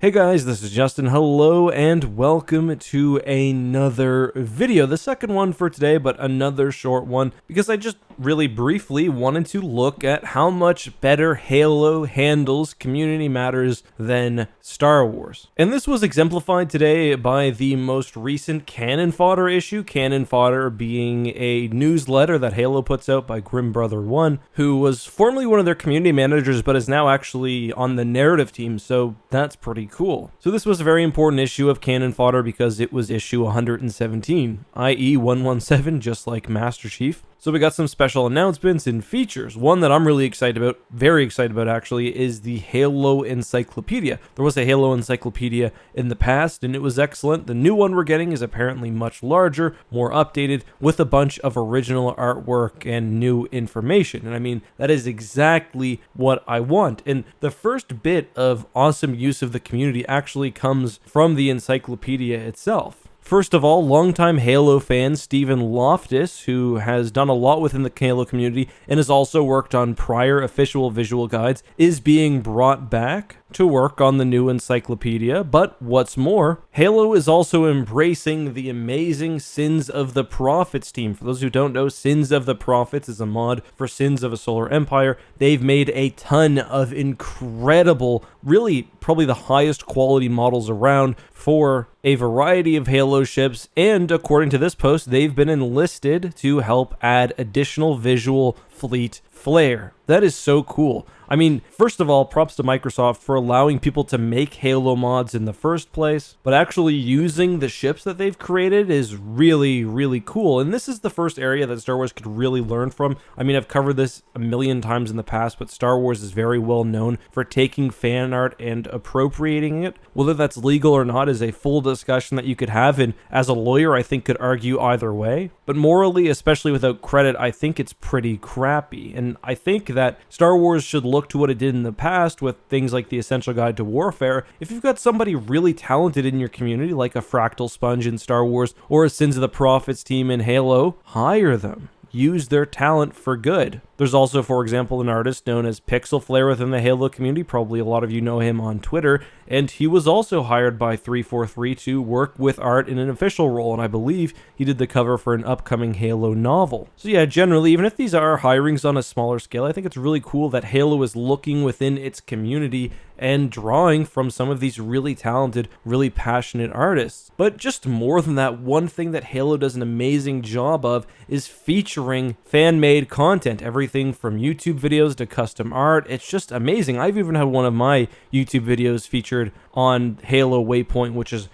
Hey guys, this is Justin. Hello and welcome to another video. The second one for today, but another short one because I just really briefly wanted to look at how much better Halo handles community matters than Star Wars. And this was exemplified today by the most recent Cannon Fodder issue, Cannon Fodder being a newsletter that Halo puts out by Grim Brother 1, who was formerly one of their community managers but is now actually on the narrative team, so that's pretty cool. So this was a very important issue of Cannon Fodder because it was issue 117, i.e. 117, just like Master Chief. So we got some special announcements and features. One that I'm really excited about, very excited about actually, is the Halo Encyclopedia. There was a Halo Encyclopedia in the past and it was excellent. The new one we're getting is apparently much larger, more updated, with a bunch of original artwork and new information. And I mean, that is exactly what I want. And the first bit of awesome use of the community actually comes from the encyclopedia itself. First of all, longtime Halo fan Stephen Loftus, who has done a lot within the Halo community and has also worked on prior official visual guides, is being brought back to work on the new encyclopedia. But what's more, Halo is also embracing the amazing Sins of the Prophets team. For those who don't know, Sins of the Prophets is a mod for Sins of a Solar Empire. They've made a ton of incredible, really probably the highest quality models around for a variety of Halo ships, and according to this post, they've been enlisted to help add additional visual fleet flair. That is so cool. I mean, first of all, props to Microsoft for allowing people to make Halo mods in the first place, but actually using the ships that they've created is really, really cool. And this is the first area that Star Wars could really learn from. I mean, I've covered this a million times in the past, but Star Wars is very well known for taking fan art and appropriating it. Whether that's legal or not is a full discussion that you could have, and as a lawyer, I think could argue either way. But morally, especially without credit, I think it's pretty crappy. And I think that Star Wars should look to what it did in the past with things like the Essential Guide to Warfare. If you've got somebody really talented in your community, like a Fractal Sponge in Star Wars or a Sins of the Prophets team in Halo, hire them. Use their talent for good. There's also, for example, an artist known as Pixel Flare within the Halo community. Probably a lot of you know him on Twitter, and he was also hired by 343 to work with art in an official role, and I believe he did the cover for an upcoming Halo novel. So yeah, generally, even if these are hirings on a smaller scale, I think it's really cool that Halo is looking within its community and drawing from some of these really talented, really passionate artists. But just more than that, one thing that Halo does an amazing job of is featuring fan-made content. Everything from YouTube videos to custom art. It's just amazing. I've even had one of my YouTube videos featured on Halo Waypoint, which is,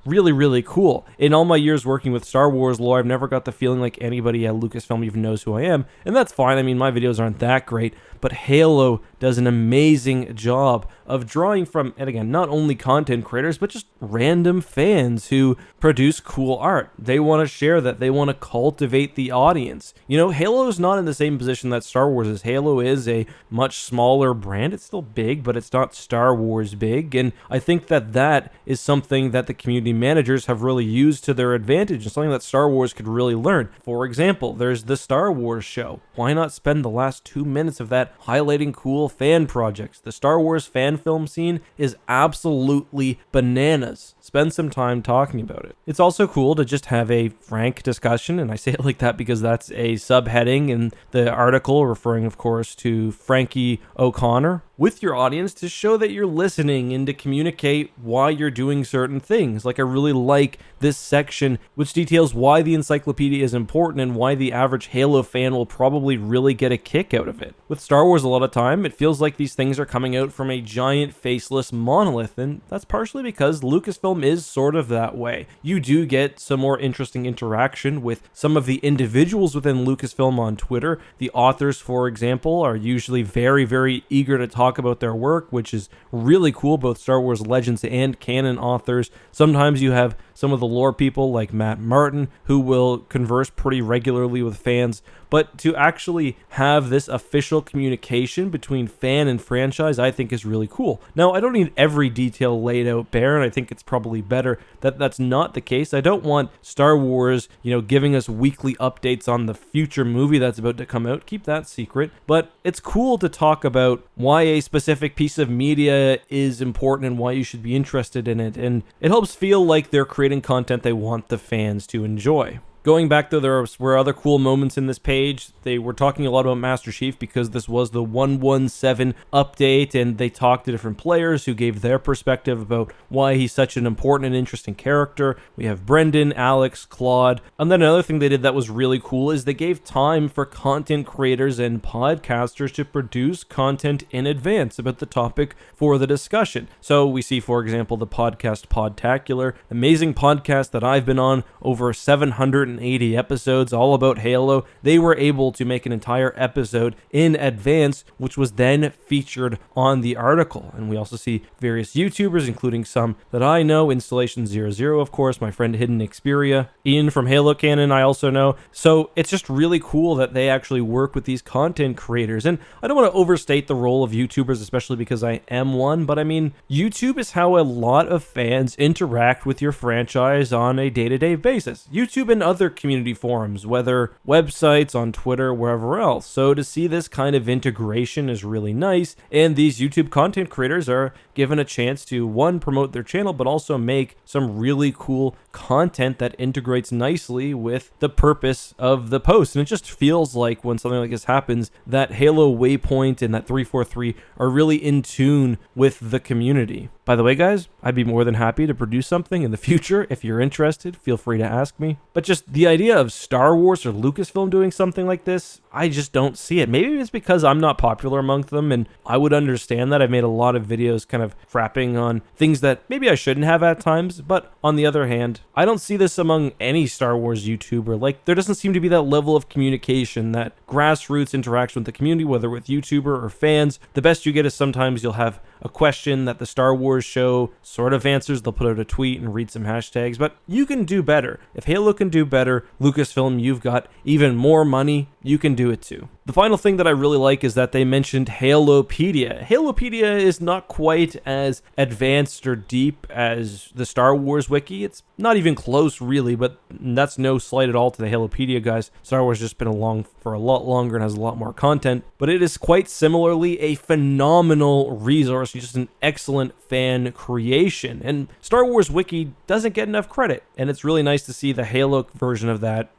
really, really cool. In all my years working with Star Wars lore, I've never got the feeling like anybody at Lucasfilm even knows who I am, and that's fine. I mean, my videos aren't that great, but Halo does an amazing job of drawing from, and again, not only content creators, but just random fans who produce cool art. They want to share that. They want to cultivate the audience. Halo is not in the same position that Star Wars is. Halo is a much smaller brand. It's still big, but it's not Star Wars big, and I think that is something that the community managers have really used to their advantage and something that Star Wars could really learn. For example, there's the Star Wars show. Why not spend the last 2 minutes of that highlighting cool fan projects? The Star Wars fan film scene is absolutely bananas. Spend some time talking about it. It's also cool to just have a frank discussion, and I say it like that because that's a subheading in the article, referring of course to Frankie O'Connor, with your audience to show that you're listening and to communicate why you're doing certain things. Like, I really like this section which details why the encyclopedia is important and why the average Halo fan will probably really get a kick out of it. With Star Wars, a lot of time it feels like these things are coming out from a giant faceless monolith, and that's partially because Lucasfilm is sort of that way. You do get some more interesting interaction with some of the individuals within Lucasfilm on Twitter. The authors, for example, are usually very, very eager to talk about their work, which is really cool, both Star Wars Legends and canon authors. Sometimes you have some of the lore people like Matt Martin, who will converse pretty regularly with fans. But to actually have this official communication between fan and franchise, I think is really cool. Now, I don't need every detail laid out bare, and I think it's probably better that that's not the case. I don't want Star Wars, giving us weekly updates on the future movie that's about to come out. Keep that secret. But it's cool to talk about why a specific piece of media is important and why you should be interested in it. And it helps feel like they're creating content they want the fans to enjoy. Going back, though, there were other cool moments in this page. They were talking a lot about Master Chief because this was the 117 update, and they talked to different players who gave their perspective about why he's such an important and interesting character. We have Brendan, Alex, Claude. And then another thing they did that was really cool is they gave time for content creators and podcasters to produce content in advance about the topic for the discussion. So we see, for example, the podcast Podtacular, amazing podcast that I've been on, over 780 episodes all about Halo. They were able to make an entire episode in advance, which was then featured on the article. And we also see various YouTubers, including some that I know, Installation 00, of course, my friend Hidden Xperia, Ian from Halo Canon, I also know. So it's just really cool that they actually work with these content creators. And I don't want to overstate the role of YouTubers, especially because I am one, but I mean, YouTube is how a lot of fans interact with your franchise on a day-to-day basis. YouTube and other community forums, whether websites, on Twitter, wherever else. So to see this kind of integration is really nice, and these YouTube content creators are given a chance to, one, promote their channel, but also make some really cool content that integrates nicely with the purpose of the post. And it just feels like when something like this happens, that Halo Waypoint and that 343 are really in tune with the community. By the way, guys, I'd be more than happy to produce something in the future. If you're interested, feel free to ask me. But just the idea of Star Wars or Lucasfilm doing something like this, I just don't see it. Maybe it's because I'm not popular amongst them, and I would understand that. I've made a lot of videos kind of crapping on things that maybe I shouldn't have at times, but on the other hand, I don't see this among any Star Wars YouTuber. Like, there doesn't seem to be that level of communication, that grassroots interaction with the community, whether with YouTuber or fans. The best you get is sometimes you'll have a question that the Star Wars show sort of answers. They'll put out a tweet and read some hashtags, but you can do better. If Halo can do better, Lucasfilm, you've got even more money, you can do it too. The final thing that I really like is that they mentioned Halopedia. Halopedia is not quite as advanced or deep as the Star Wars wiki. It's not even close, really, but that's no slight at all to the Halopedia guys. Star Wars has just been along for a lot longer and has a lot more content, but it is quite similarly a phenomenal resource, just an excellent fan creation. And Star Wars wiki doesn't get enough credit, and it's really nice to see the Halo version of that,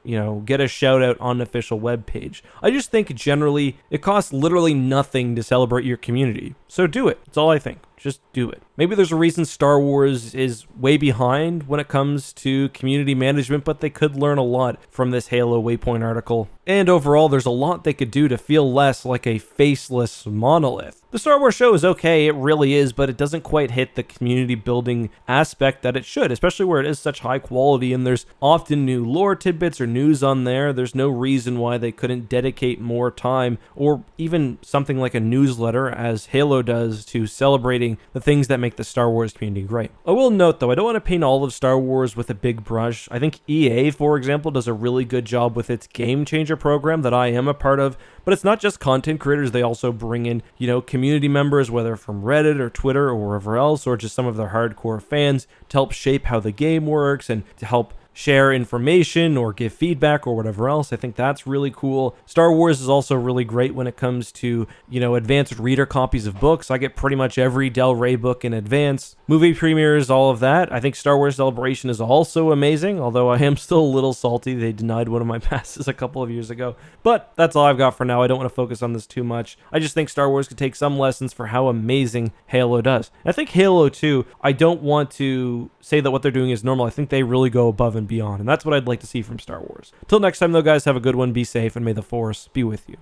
get a shout out on the official webpage. I just think generally it costs literally nothing to celebrate your community, so do it. That's all I think. Just do it. Maybe there's a reason Star Wars is way behind when it comes to community management, but they could learn a lot from this Halo Waypoint article. And overall, there's a lot they could do to feel less like a faceless monolith. The Star Wars show is okay, it really is, but it doesn't quite hit the community building aspect that it should, especially where it is such high quality and there's often new lore tidbits or news on there. There's no reason why they couldn't dedicate more time, or even something like a newsletter, as Halo does, to celebrating the things that make the Star Wars community great. I will note, though, I don't want to paint all of Star Wars with a big brush. I think EA, for example, does a really good job with its Game Changer program that I am a part of, but it's not just content creators. They also bring in, community members, whether from Reddit or Twitter or wherever else, or just some of their hardcore fans to help shape how the game works and to help share information or give feedback or whatever else. I think that's really cool. Star Wars is also really great when it comes to, advanced reader copies of books. I get pretty much every Del Rey book in advance. Movie premieres, all of that. I think Star Wars Celebration is also amazing, although I am still a little salty. They denied one of my passes a couple of years ago. But that's all I've got for now. I don't want to focus on this too much. I just think Star Wars could take some lessons for how amazing Halo does. And I think Halo 2, I don't want to say that what they're doing is normal. I think they really go above and beyond, and that's what I'd like to see from Star Wars. Till next time, though, guys, have a good one, be safe, and may the Force be with you.